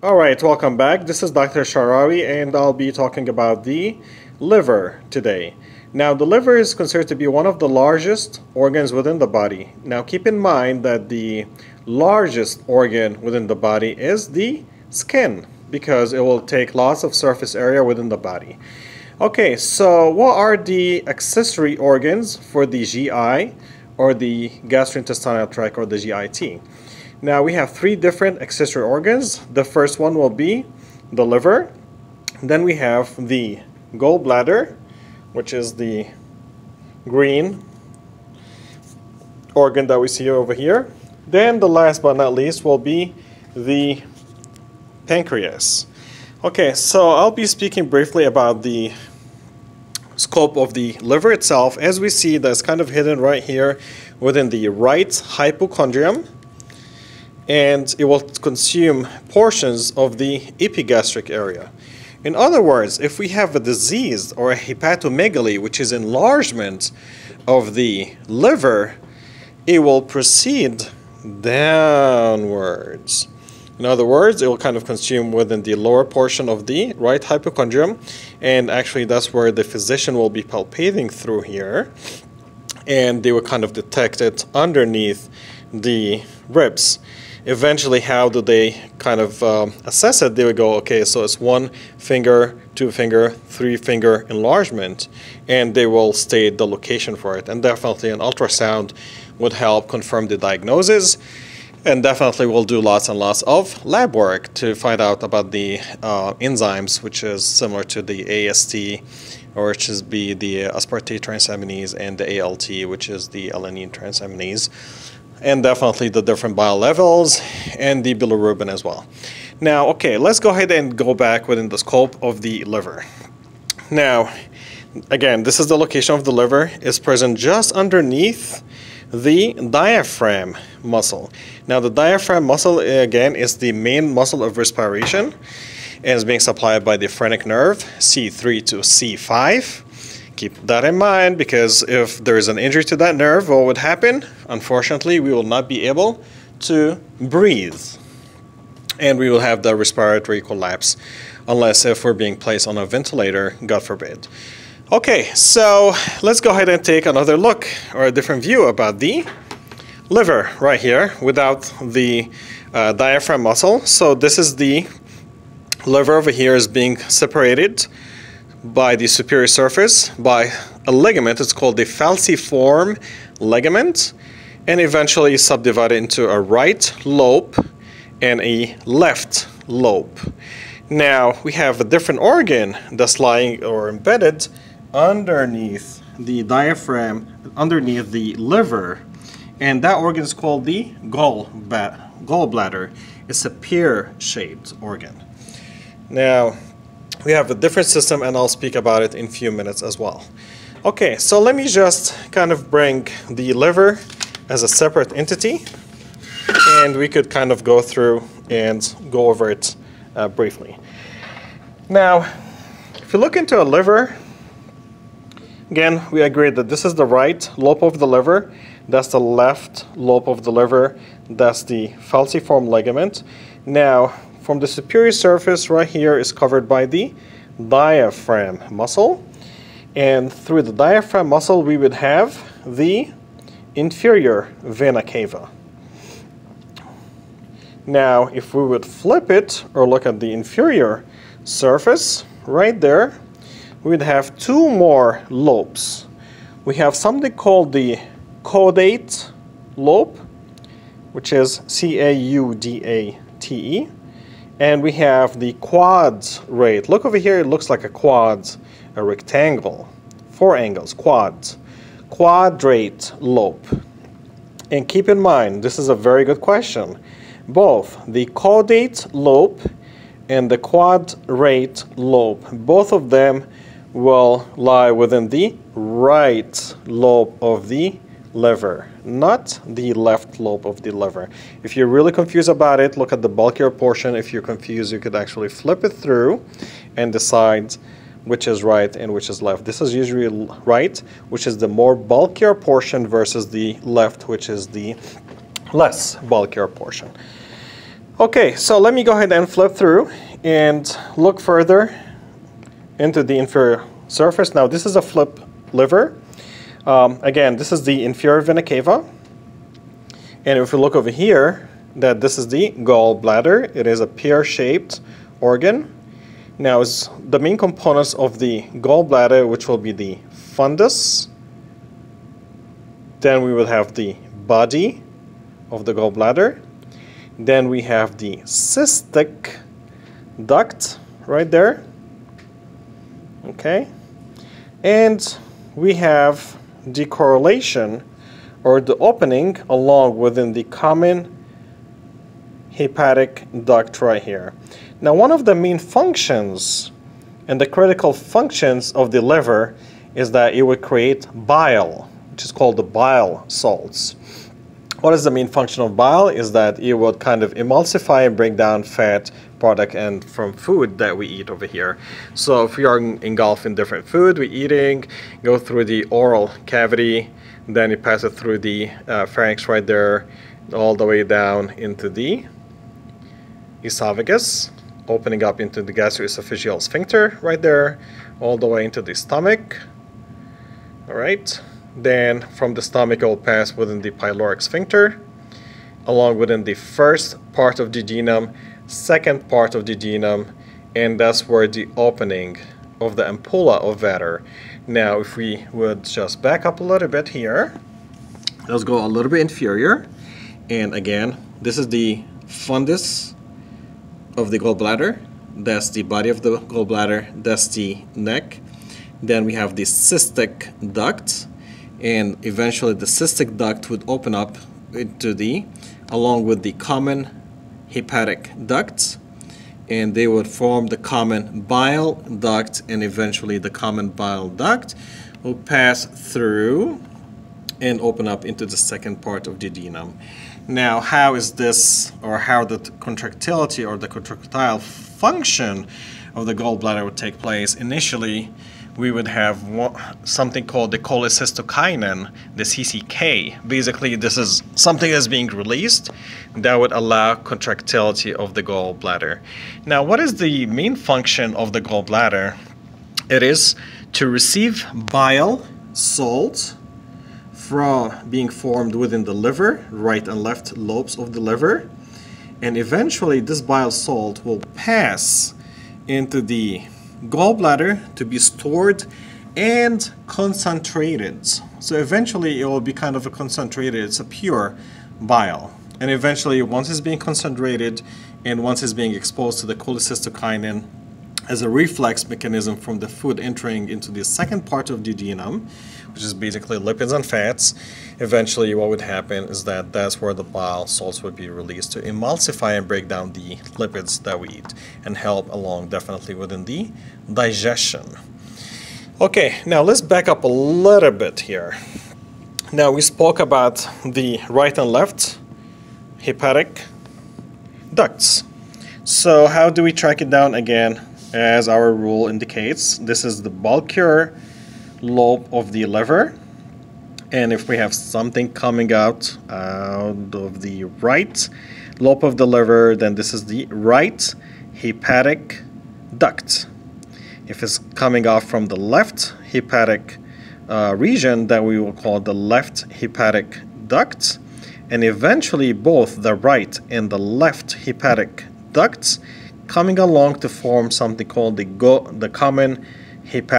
Alright, welcome back. This is Dr. Sharawi and I'll be talking about the liver today. Now, the liver is considered to be one of the largest organs within the body. Now, keep in mind that the largest organ within the body is the skin because it will take lots of surface area within the body. Okay, so what are the accessory organs for the GI or the gastrointestinal tract or the GIT? Now we have three different accessory organs. The first one will be the liver. Then we have the gallbladder, which is the green organ that we see over here. Then the last but not least will be the pancreas. Okay, so I'll be speaking briefly about the scope of the liver itself. As we see, that's kind of hidden right here within the right hypochondrium, and it will consume portions of the epigastric area. In other words, if we have a disease or a hepatomegaly, which is enlargement of the liver, it will proceed downwards. In other words, it will kind of consume within the lower portion of the right hypochondrium, and actually that's where the physician will be palpating through here, and they will kind of detect it underneath the ribs. Eventually, how do they kind of assess it? They would go, okay, so it's 1 finger, 2 finger, 3 finger enlargement, and they will state the location for it. And definitely an ultrasound would help confirm the diagnosis, and definitely we'll do lots and lots of lab work to find out about the enzymes, which is similar to the AST, or which is the aspartate transaminase, and the ALT, which is the alanine transaminase, and definitely the different bile levels and the bilirubin as well. Now, okay, let's go ahead and go back within the scope of the liver. Now, again, this is the location of the liver. It's present just underneath the diaphragm muscle. Now, the diaphragm muscle, again, is the main muscle of respiration and is being supplied by the phrenic nerve, C3 to C5. Keep that in mind, because if there is an injury to that nerve, what would happen? Unfortunately, we will not be able to breathe, and we will have the respiratory collapse, unless if we're being placed on a ventilator, God forbid. Okay, so let's go ahead and take another look, or a different view about the liver right here without the diaphragm muscle. So this is the liver over here is being separated by the superior surface by a ligament. It's called the falciform ligament, and eventually subdivided into a right lobe and a left lobe. Now we have a different organ that's lying or embedded underneath the diaphragm, underneath the liver, and that organ is called the gallbladder. It's a pear-shaped organ. Now we have a different system, and I'll speak about it in a few minutes as well. Okay, so let me just kind of bring the liver as a separate entity, and we could kind of go through and go over it briefly. Now, if you look into a liver, again, we agreed that this is the right lobe of the liver, that's the left lobe of the liver, that's the falciform ligament. Now, from the superior surface right here is covered by the diaphragm muscle, and through the diaphragm muscle we would have the inferior vena cava. Now, if we would flip it or look at the inferior surface right there, we would have 2 more lobes. We have something called the caudate lobe, which is C-A-U-D-A-T-E, and we have the quadrate. Look over here, it looks like a quad, a rectangle, 4 angles, quadrate lobe. And keep in mind, this is a very good question. Both the caudate lobe and the quadrate lobe, both of them will lie within the right lobe of the liver, not the left lobe of the liver. If you're really confused about it, look at the bulkier portion. If you're confused, you could actually flip it through and decide which is right and which is left. This is usually right, which is the more bulkier portion, versus the left, which is the less bulkier portion. Okay, so let me go ahead and flip through and look further into the inferior surface. Now this is a flip liver. Again, this is the inferior vena cava. And if we look over here, that this is the gallbladder. It is a pear-shaped organ. Now, the main components of the gallbladder, which will be the fundus. Then we will have the body of the gallbladder. Then we have the cystic duct right there. Okay. And we have the correlation or the opening along within the common hepatic duct right here. Now, one of the main functions and the critical functions of the liver is that it would create bile, which is called the bile salts. What is the main function of bile? Is that it would kind of emulsify and break down fat product and from food that we eat over here. So if we are engulfed in different food we're eating, go through the oral cavity, then you pass it through the pharynx right there, all the way down into the esophagus, opening up into the gastroesophageal sphincter right there, all the way into the stomach. All right. Then from the stomach it will pass within the pyloric sphincter, along within the first part of the duodenum, second part of the duodenum, and that's where the opening of the ampulla of Vater. Now if we would just back up a little bit here, let's go a little bit inferior, and again this is the fundus of the gallbladder, that's the body of the gallbladder, that's the neck. Then we have the cystic duct, and eventually the cystic duct would open up into along with the common hepatic ducts, and they would form the common bile duct, and eventually the common bile duct will pass through and open up into the second part of the duodenum. Now, how is this, or how the contractility or the contractile function of the gallbladder would take place? Initially, we would have something called the cholecystokinin, the CCK. Basically, this is something that's being released that would allow contractility of the gallbladder. Now, what is the main function of the gallbladder? It is to receive bile salt from being formed within the liver, right and left lobes of the liver, and eventually this bile salt will pass into the gallbladder to be stored and concentrated. So eventually it will be kind of a concentrated, it's a pure bile. And eventually once it's being concentrated and once it's being exposed to the cholecystokinin as a reflex mechanism from the food entering into the second part of the duodenum, which is basically lipids and fats, eventually what would happen is that that's where the bile salts would be released to emulsify and break down the lipids that we eat and help along definitely within the digestion. Okay, now let's back up a little bit here. Now we spoke about the right and left hepatic ducts. So how do we track it down again? As our rule indicates, this is the bulkier lobe of the liver, and if we have something coming out of the right lobe of the liver, then this is the right hepatic duct. If it's coming off from the left hepatic region, then we will call the left hepatic duct, and eventually both the right and the left hepatic ducts coming along to form something called the common hepatic